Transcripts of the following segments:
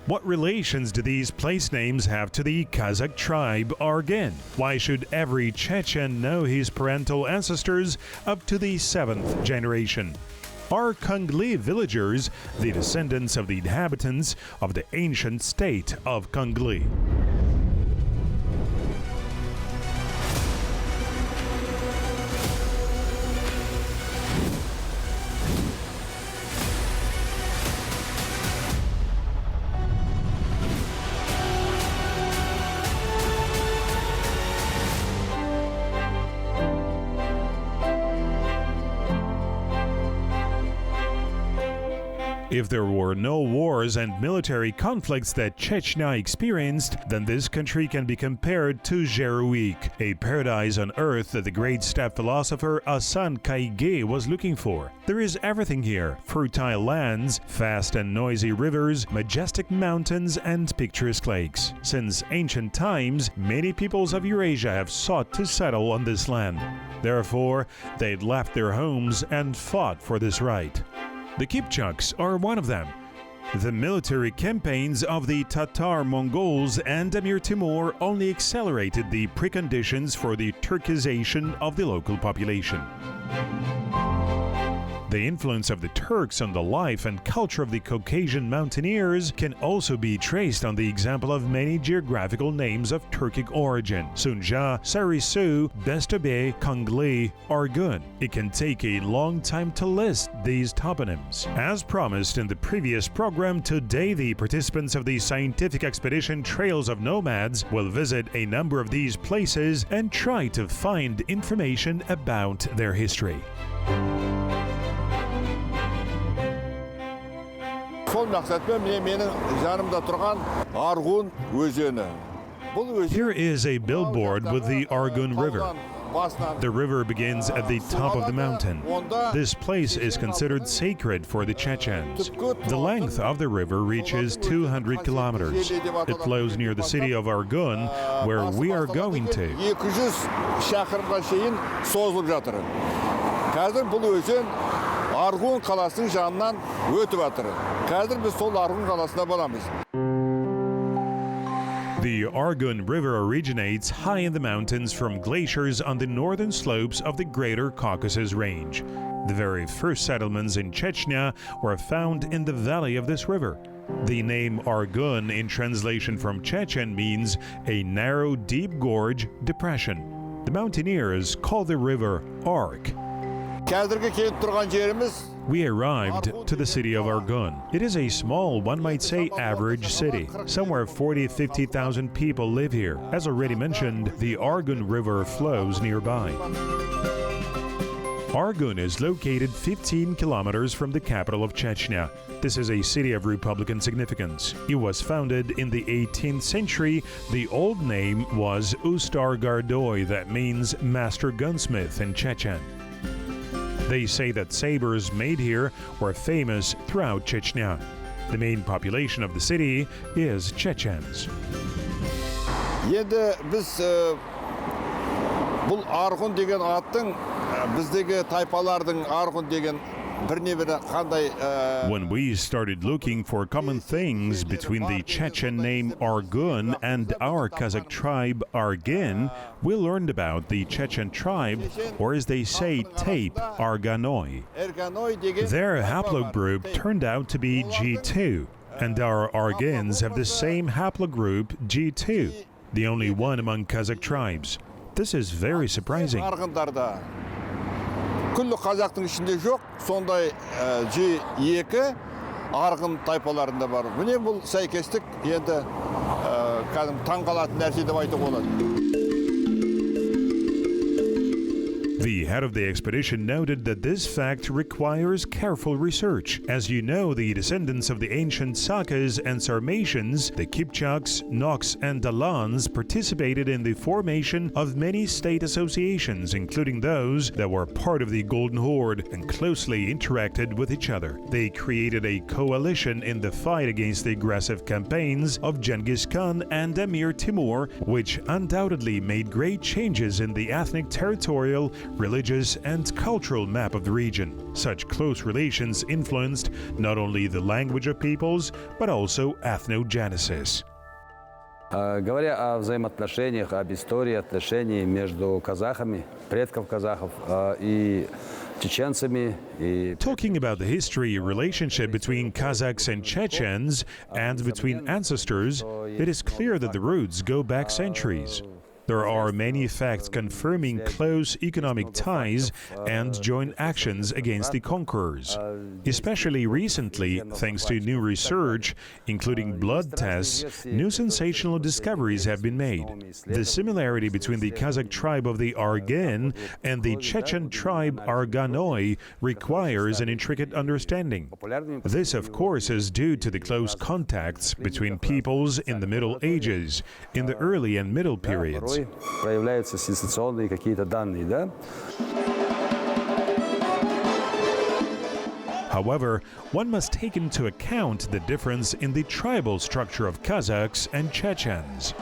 What relations do these place names have to the Kazakh tribe Argun? Why should every Chechen know his parental ancestors up to the 7th generation? Are Kongli villagers the descendants of the inhabitants of the ancient state of Kongli? If there were no wars and military conflicts that Chechnya experienced, then this country can be compared to Jeruik, a paradise on earth that the great steppe philosopher Hasan Kaige was looking for. There is everything here: fertile lands, fast and noisy rivers, majestic mountains, and picturesque lakes. Since ancient times, many peoples of Eurasia have sought to settle on this land. Therefore, they left their homes and fought for this right. The Kipchaks are one of them. The military campaigns of the Tatar Mongols and Emir Timur only accelerated the preconditions for the Turkization of the local population. The influence of the Turks on the life and culture of the Caucasian mountaineers can also be traced on the example of many geographical names of Turkic origin: Sunja, Sarisu, Bestebe, Kongli, Argun. It can take a long time to list these toponyms. As promised in the previous program, today the participants of the scientific expedition Trails of Nomads will visit a number of these places and try to find information about their history. Here is a billboard with the Argun River. The river begins at the top of the mountain. This place is considered sacred for the Chechens. The length of the river reaches 200 kilometers. It flows near the city of Argun, where we are going to. Argun қаласының жанынан өтіп жатыр. Қазір біз сол Argun қаласында боламыз. The Argun River originates high in the mountains from glaciers on the northern slopes of the Greater Caucasus Range. The very first settlements in Chechnya were found in the valley of this river. The name Argun in translation from Chechen means a narrow, deep gorge depression. The mountaineers call the river Ark. We arrived to the city of Argun. It is a small, one might say average city. Somewhere 40,000–50,000 people live here. As already mentioned, the Argun River flows nearby. Argun is located 15 kilometers from the capital of Chechnya. This is a city of republican significance. It was founded in the 18th century. The old name was Ustar-Gardoy, that means master gunsmith in Chechen. They say that sabers made here were famous throughout Chechnya. The main population of the city is Chechens. Енді біз бұл Argun деген аттың біздегі тайпалардың Argun деген біріне-бірі қандай. When we started looking for common things between the Chechen name Argun and our Kazakh tribe Argun, we learned about the Chechen tribe, or as they say, tape, Arganoi. Their haplogroup turned out to be G2, and our Arguns have the same haplogroup G2, the only one among Kazakh tribes. This is very surprising. Күллі қазақтың ішінде жоқ, сондай G2 Argun тайпаларында бар. Міне бұл сәйкестік енді кәдім таңғалатын нәрсе деп айтуға болады. The head of the expedition noted that this fact requires careful research. As you know, the descendants of the ancient Sakas and Sarmatians, the Kipchaks, Noks, and Alans participated in the formation of many state associations, including those that were part of the Golden Horde and closely interacted with each other. They created a coalition in the fight against the aggressive campaigns of Genghis Khan and Emir Timur, which undoubtedly made great changes in the ethnic, territorial, religious, and cultural map of the region. Such close relations influenced not only the language of peoples, but also ethnogenesis. Говоря о взаимоотношениях, об истории отношений между казахами, предков казахов и чеченцами. Talking about the history relationship between Kazakhs and Chechens and between ancestors, it is clear that the roots go back centuries. There are many facts confirming close economic ties and joint actions against the conquerors. Especially recently, thanks to new research, including blood tests, new sensational discoveries have been made. The similarity between the Kazakh tribe of the Argan and the Chechen tribe Arganoi requires an intricate understanding. This, of course, is due to the close contacts between peoples in the Middle Ages, in the early and middle periods. Проявляются сенсационные какие-то данные, да? However, one must take into account the difference in the tribal structure of Kazakhs and Chechens.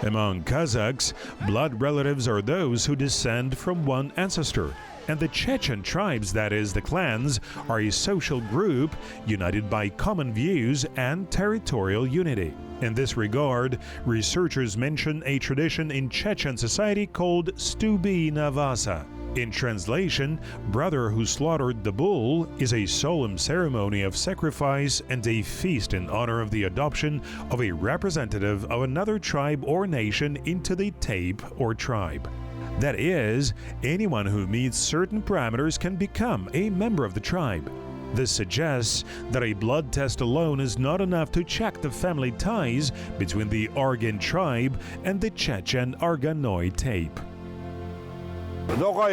Among Kazakhs, blood relatives are those who descend from one ancestor, and the Chechen tribes, that is, the clans, are a social group united by common views and territorial unity. In this regard, researchers mention a tradition in Chechen society called Stubi Navasa. In translation, brother who slaughtered the bull is a solemn ceremony of sacrifice and a feast in honor of the adoption of a representative of another tribe or nation into the tape or tribe. That is, anyone who meets certain parameters can become a member of the tribe. This suggests that a blood test alone is not enough to check the family ties between the Argan tribe and the Chechen Arganoi tape.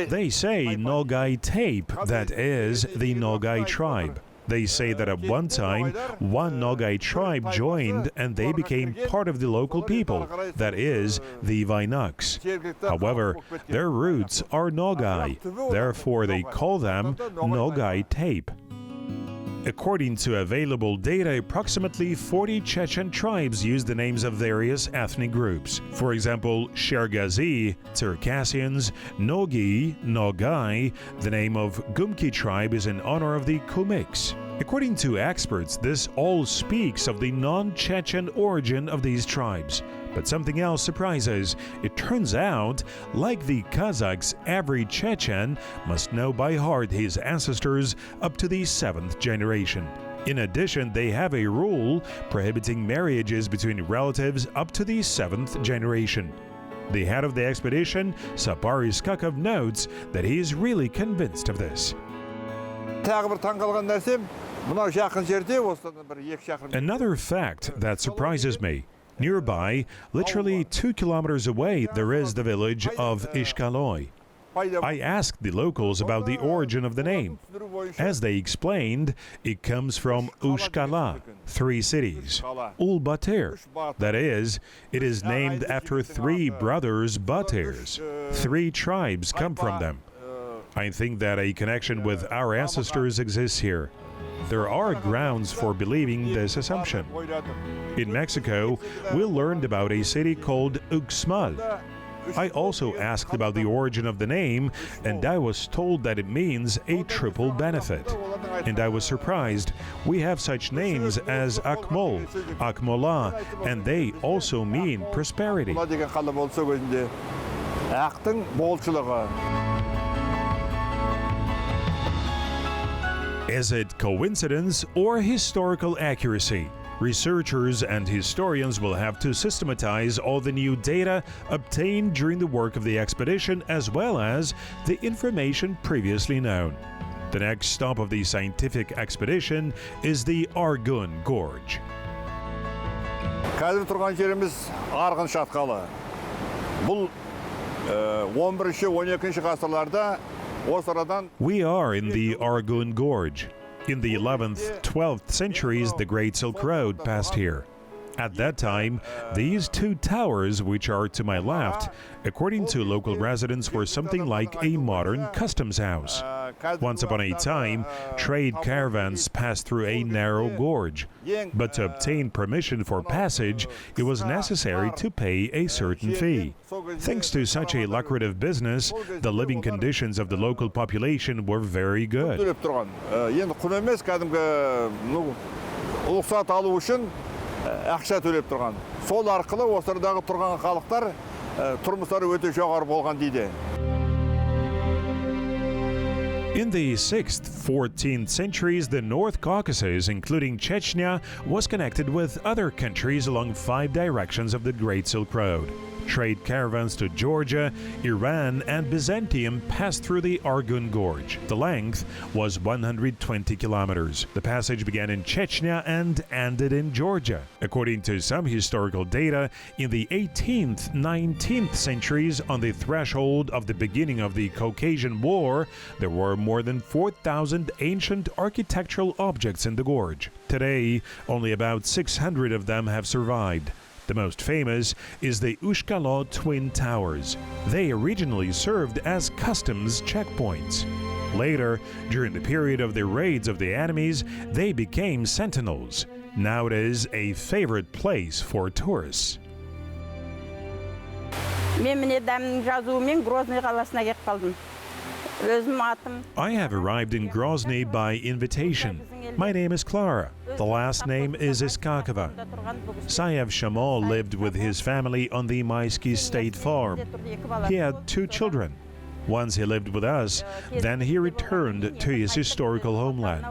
They say Nogai tape, that is, the Nogai tribe. They say that at one time, one Nogai tribe joined and they became part of the local people, that is, the Vainaks. However, their roots are Nogai, therefore they call them Nogai tape. According to available data, approximately 40 Chechen tribes use the names of various ethnic groups. For example, Shergazi, Circassians, Nogi, Nogai. The name of Gumki tribe is in honor of the Kumiks. According to experts, this all speaks of the non-Chechen origin of these tribes. But something else surprises. It turns out, like the Kazakhs, every Chechen must know by heart his ancestors up to the 7th generation. In addition, they have a rule prohibiting marriages between relatives up to the 7th generation. The head of the expedition, Sapari Skakov, notes that he is really convinced of this. Another fact that surprises me. Nearby, literally 2 kilometers away, there is the village of Ishkaloi. I asked the locals about the origin of the name. As they explained, it comes from Ushkala, 3 cities, Ul-Batir. That is, it is named after 3 brothers Batirs. 3 tribes come from them. I think that a connection with our ancestors exists here. There are grounds for believing this assumption. In Mexico, we learned about a city called Uxmal. I also asked about the origin of the name, and I was told that it means a triple benefit. And I was surprised. We have such names as Akmol, Akmola, and they also mean prosperity. Is it coincidence or historical accuracy? Researchers and historians will have to systematize all the new data obtained during the work of the expedition as well as the information previously known. The next stop of the scientific expedition is the Argun Gorge. Қазір тұрған жеріміз Арғын шатқалы. Бұл 11-12 ғасырларда We are in the Argun Gorge. In the 11th, 12th centuries, the Great Silk Road passed here. At that time, these two towers, which are to my left, according to local residents, were something like a modern customs house. Once upon a time, trade caravans passed through a narrow gorge, but to obtain permission for passage, it was necessary to pay a certain fee. Thanks to such a lucrative business, the living conditions of the local population were very good. Ақша төлеп тұрған. Сол арқылы осыдағы тұрған халықтар тұрмыстары өте жоғары болған дейді. In the 6th, 14th centuries, the North Caucasus, including Chechnya, was connected with other countries along 5 directions of the Great Silk Road. Trade caravans to Georgia, Iran, and Byzantium passed through the Argun Gorge. The length was 120 kilometers. The passage began in Chechnya and ended in Georgia. According to some historical data, in the 18th, 19th centuries, on the threshold of the beginning of the Caucasian War, there were more than 4,000 ancient architectural objects in the gorge. Today, only about 600 of them have survived. The most famous is the Ushkalo Twin Towers. They originally served as customs checkpoints. Later, during the period of the raids of the enemies, they became sentinels. Now it is a favorite place for tourists. I have arrived in Grozny by invitation. My name is Clara. The last name is Iskakova. Sayev Shamo lived with his family on the Maisky State Farm. He had 2 children. Once he lived with us, then he returned to his historical homeland.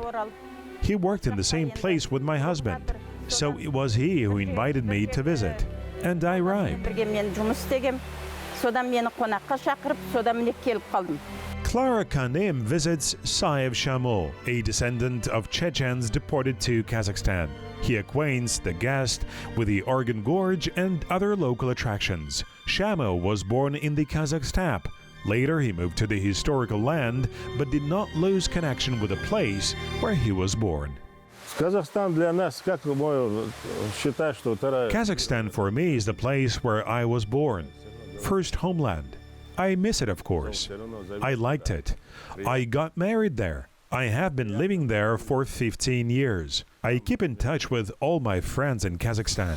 He worked in the same place with my husband, so it was he who invited me to visit, and I arrived. Clara Kanem visits Sayev Shamo, a descendant of Chechens deported to Kazakhstan. He acquaints the guest with the Argun Gorge and other local attractions. Shamo was born in the Kazakh steppe. Later, he moved to the historical land, but did not lose connection with the place where he was born. Kazakhstan for me is the place where I was born. First homeland. I miss it, of course. I liked it. I got married there. I have been living there for 15 years. I keep in touch with all my friends in Kazakhstan.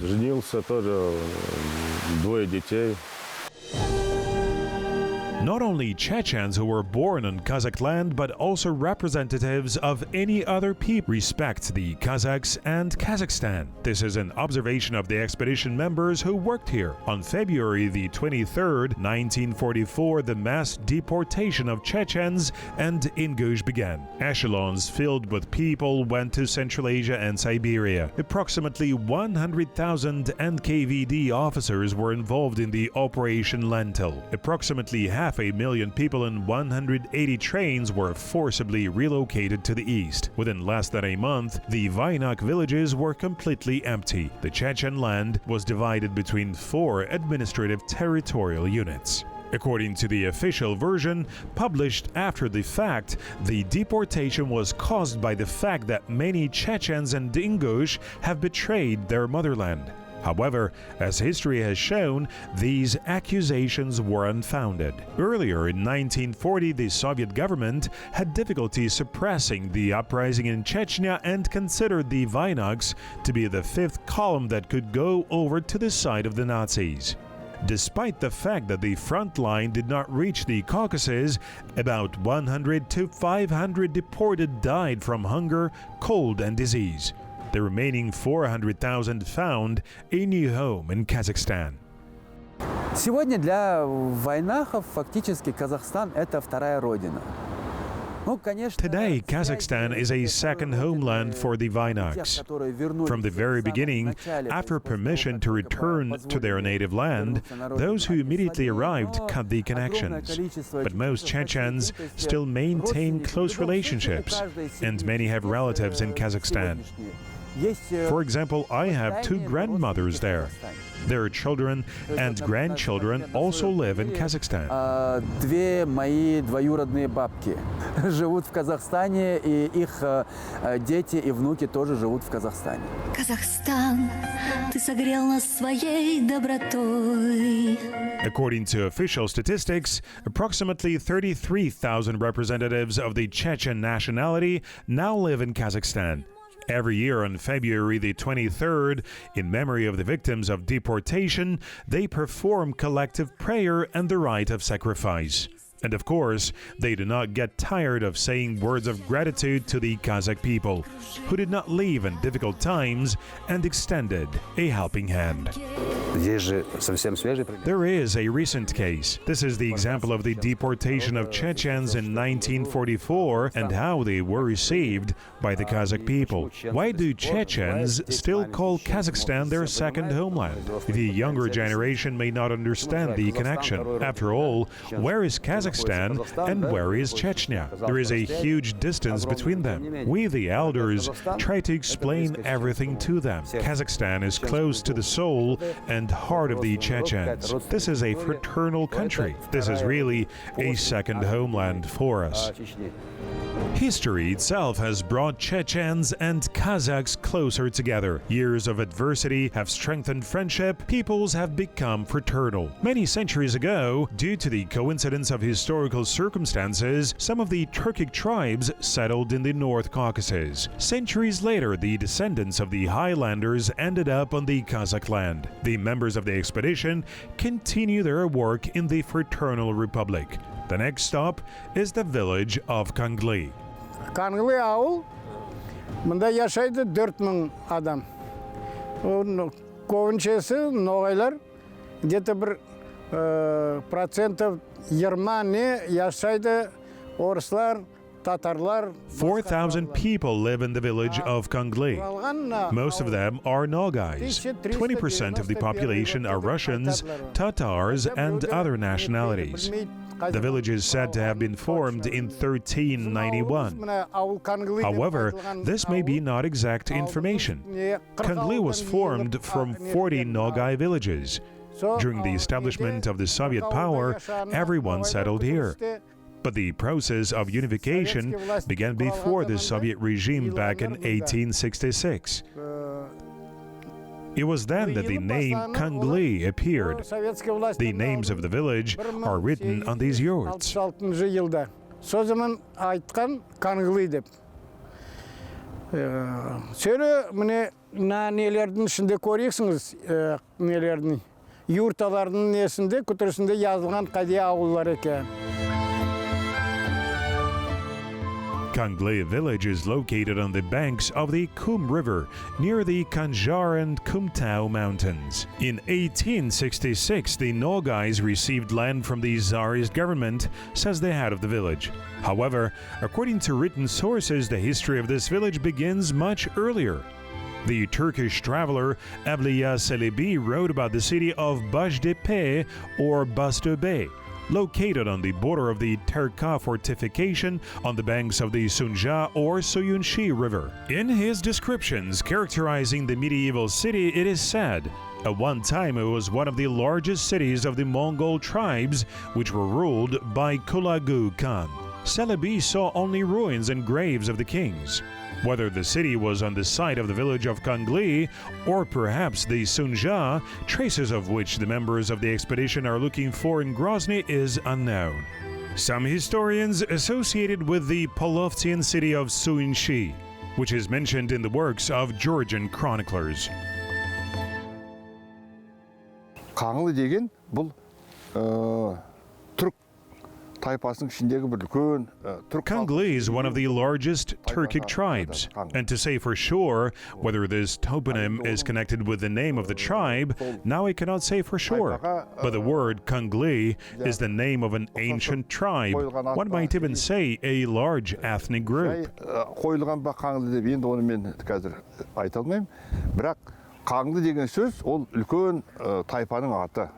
Not only Chechens who were born on Kazakh land, but also representatives of any other people respect the Kazakhs and Kazakhstan. This is an observation of the expedition members who worked here. On February the 23rd, 1944, the mass deportation of Chechens and Ingush began. Echelons filled with people went to Central Asia and Siberia. Approximately 100,000 NKVD officers were involved in the Operation Lentil. Approximately 500,000 people in 180 trains were forcibly relocated to the east. Within less than a month, the Vainak villages were completely empty. The Chechen land was divided between 4 administrative territorial units. According to the official version, published after the fact, the deportation was caused by the fact that many Chechens and Ingush have betrayed their motherland. However, as history has shown, these accusations were unfounded. Earlier in 1940, the Soviet government had difficulty suppressing the uprising in Chechnya and considered the Vainaks to be the 5th column that could go over to the side of the Nazis. Despite the fact that the front line did not reach the Caucasus, about 100 to 500 deported died from hunger, cold, and disease. The remaining 400,000 found a new home in Kazakhstan. Сегодня для войнахов фактически Казахстан – это вторая родина. Today, Kazakhstan is a second homeland for the Vainaks. From the very beginning, after permission to return to their native land, those who immediately arrived cut the connections. But most Chechens still maintain close relationships, and many have relatives in Kazakhstan. For example, I have two grandmothers there. Their children and grandchildren also live in Kazakhstan. Две мои двоюродные бабки живут в Казахстане, и их дети и внуки тоже живут в Казахстане. Казахстан, ты согрел нас своей добротой. According to official statistics, approximately 33,000 representatives of the Chechen nationality now live in Kazakhstan. Every year on February the 23rd, in memory of the victims of deportation, they perform collective prayer and the rite of sacrifice. And of course, they do not get tired of saying words of gratitude to the Kazakh people, who did not leave in difficult times and extended a helping hand. There is a recent case. This is the example of the deportation of Chechens in 1944 and how they were received by the Kazakh people. Why do Chechens still call Kazakhstan their second homeland? The younger generation may not understand the connection. After all, where is Kazakhstan and where is Chechnya? There is a huge distance between them. We, the elders, try to explain everything to them. Kazakhstan is close to the soul and heart of the Chechens. This is a fraternal country. This is really a second homeland for us. History itself has brought Chechens and Kazakhs closer together. Years of adversity have strengthened friendship. Peoples have become fraternal. Many centuries ago, due to the coincidence of historical circumstances, some of the Turkic tribes settled in the North Caucasus. Centuries later, the descendants of the Highlanders ended up on the Kazakh land. The members of the expedition continue their work in the Fraternal Republic. The next stop is the village of Kangli. Kangli ауыл, мында яшайды 4000 адам. Көбіншесі ноғайлар, где-то бір процентов 20 не яшайды орыслар, татарлар. 4,000 people live in the village of Kangli. Most of them are Nogais. 20% of the population are Russians, Tatars, and other nationalities. The village is said to have been formed in 1391. However, this may be not exact information. Kangli was formed from 40 Nogai villages. During the establishment of the Soviet power, everyone settled here. But the process of unification began before the Soviet regime back in 1866. It was then that the name Kangli appeared. The names of the village are written on these yurts. Со zaman айтқан Kangli деп. Сөйле міне нелердің ішінде көресіңіз, нелердің юрталардың несінде күтірісінде yazılған қадия ауылдар екен. Kangli village is located on the banks of the Kum River, near the Kanjar and Kumtau mountains. In 1866, the Nogais received land from the Tsarist government, says the head of the village. However, according to written sources, the history of this village begins much earlier. The Turkish traveler Evliya Çelebi wrote about the city of Bajdepe or Bastöbe, located on the border of the Terka fortification on the banks of the Sunja or Soyunshi River. In his descriptions characterizing the medieval city, it is said, at one time it was one of the largest cities of the Mongol tribes, which were ruled by Kulagu Khan. Çelebi saw only ruins and graves of the kings. Whether the city was on the site of the village of Kangli or perhaps the Sunja, traces of which the members of the expedition are looking for in Grozny is unknown. Some historians associated with the Polovtsian city of Soyunshi, which is mentioned in the works of Georgian chroniclers. Kangli деген бұл түрк тайпасының ішіндегі бір үлкен Kangli is one of the largest Turkic tribes, and to say for sure whether this toponym is connected with the name of the tribe, now I cannot say for sure. But the word Kangli is the name of an ancient tribe. One might even say a large ethnic group. қойылған ба Kangli деп енді оны мен қазір айта алмаймын. Бірақ Kangli деген сөз ол үлкен тайпаның аты.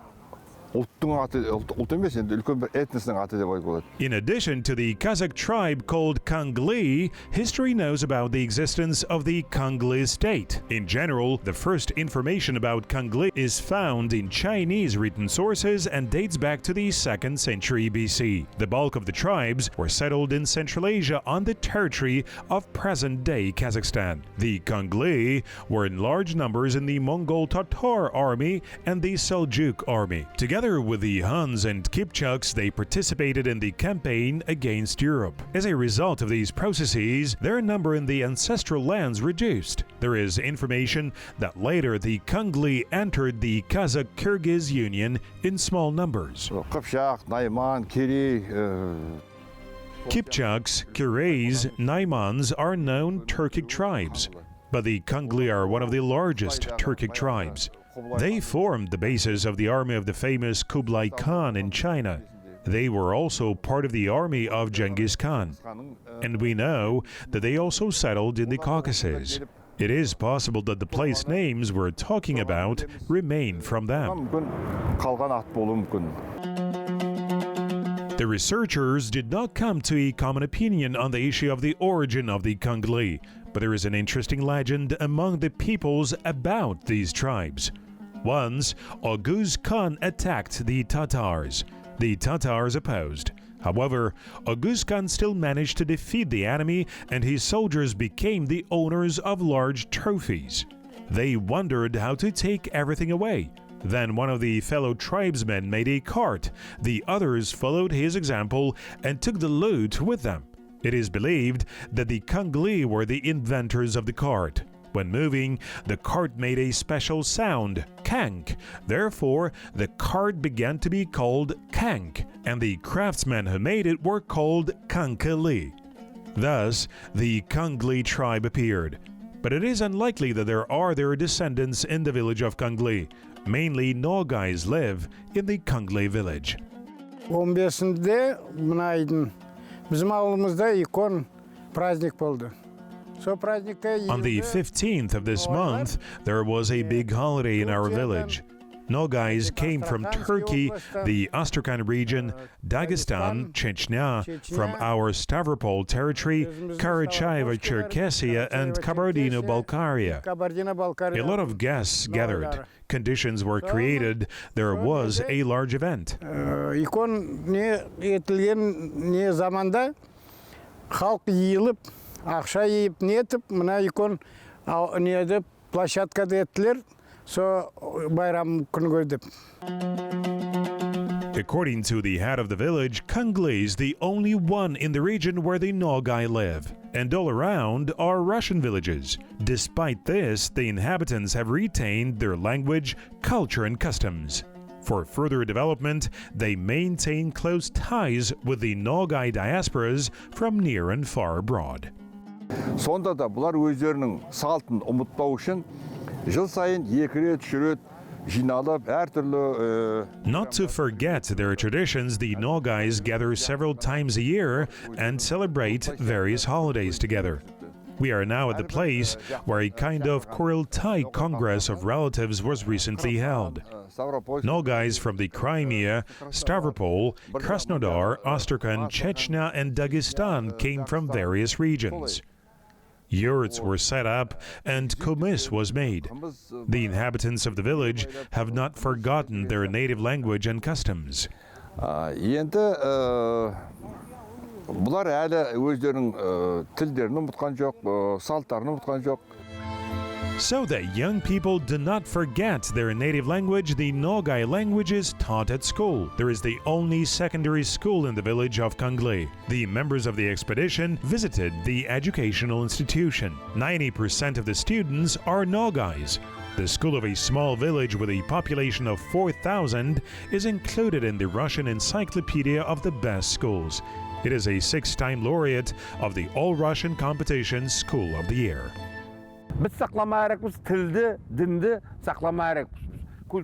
ұлттың аты, ұлт емес, енді үлкен бір этносының аты деп айтуға болады. In addition to the Kazakh tribe called Kangli, history knows about the existence of the Kangli state. In general, the first information about Kangli is found in Chinese written sources and dates back to the 2nd century BC. The bulk of the tribes were settled in Central Asia on the territory of present-day Kazakhstan. The Kangli were in large numbers in the Mongol Tatar army and the Seljuk army. Together with the Huns and Kipchuks, they participated in the campaign against Europe. As a result of these processes, their number in the ancestral lands reduced. There is information that later the Kangli entered the Kazakh-Kyrgyz Union in small numbers. Қыпшақ, Найман, Керей, Kipchuks, Kirays, Naimans are known Turkic tribes, but the Kangli are one of the largest Turkic tribes. They formed the basis of the army of the famous Kublai Khan in China. They were also part of the army of Genghis Khan. And we know that they also settled in the Caucasus. It is possible that the place names we're talking about remain from them. The researchers did not come to a common opinion on the issue of the origin of the Kangli, but there is an interesting legend among the peoples about these tribes. Once, Oguz Khan attacked the Tatars. The Tatars opposed. However, Oguz Khan still managed to defeat the enemy, and his soldiers became the owners of large trophies. They wondered how to take everything away. Then one of the fellow tribesmen made a cart. The others followed his example and took the loot with them. It is believed that the Kangli were the inventors of the cart. When moving, the cart made a special sound, kank. Therefore, the cart began to be called kank, and the craftsmen who made it were called kankali. Thus, the Kangli tribe appeared. But it is unlikely that there are their descendants in the village of Kangli. Mainly Nogais live in the Kangli village. 15-де мына айдың біздің ауылымызда икон праздник болды. On the 15th of this month, there was a big holiday in our village. Nogais came from Turkey, the Astrakhan region, Dagestan, Chechnya, from our Stavropol territory, Karacháyevo-Cherkessia, and Kabardino-Balkaria. A lot of guests gathered. Conditions were created. There was a large event. Икон не етілген не заманда халық иіліп, ақша иіп нетіп, мына икон неде площадкада еттілер, со байрам күн көрдіп. According to the head of the village, Kangli is the only one in the region where the Nogai live, and all around are Russian villages. Despite this, the inhabitants have retained their language, culture, and customs. For further development, they maintain close ties with the Nogai diasporas from near and far abroad. Сонда да бұлар өздерінің салтын ұмытпау үшін жыл сайын 2 рет, 3 рет жиналып әртүрлі Not to forget their traditions, the Nogais gather several times a year and celebrate various holidays together. We are now at the place where a kind of Kurultai Congress of relatives was recently held. Nogais from the Crimea, Stavropol, Krasnodar, Astrakhan, Chechnya, and Dagestan came from various regions. Yurts were set up and kumis was made. The inhabitants of the village have not forgotten their native language and customs. Енді бұлар әлі өздерінің тілдерін ұмытқан жоқ, салттарын ұмытқан жоқ. So that young people do not forget their native language, the Nogai language is taught at school. There is the only secondary school in the village of Kangli. The members of the expedition visited the educational institution. 90% of the students are Nogais. The school of a small village with a population of 4,000 is included in the Russian Encyclopedia of the Best Schools. It is a 6-time laureate of the All-Russian Competition School of the Year.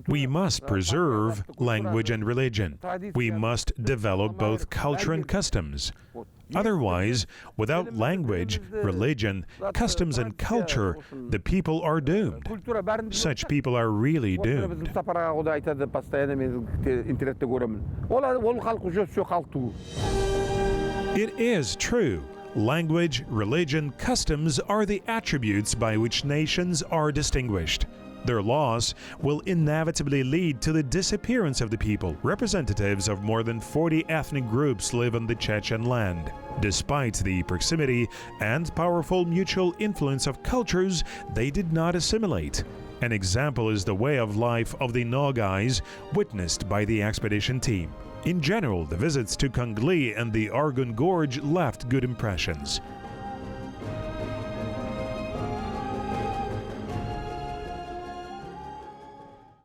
We must preserve language and religion. We must develop both culture and customs. Otherwise, without language, religion, customs and culture, the people are doomed. Such people are really doomed. It is true. Language, religion, customs are the attributes by which nations are distinguished. Their loss will inevitably lead to the disappearance of the people. Representatives of more than 40 ethnic groups live on the Chechen land. Despite the proximity and powerful mutual influence of cultures, they did not assimilate. An example is the way of life of the Nogais witnessed by the expedition team. In general, the visits to Kangli and the Argun Gorge left good impressions.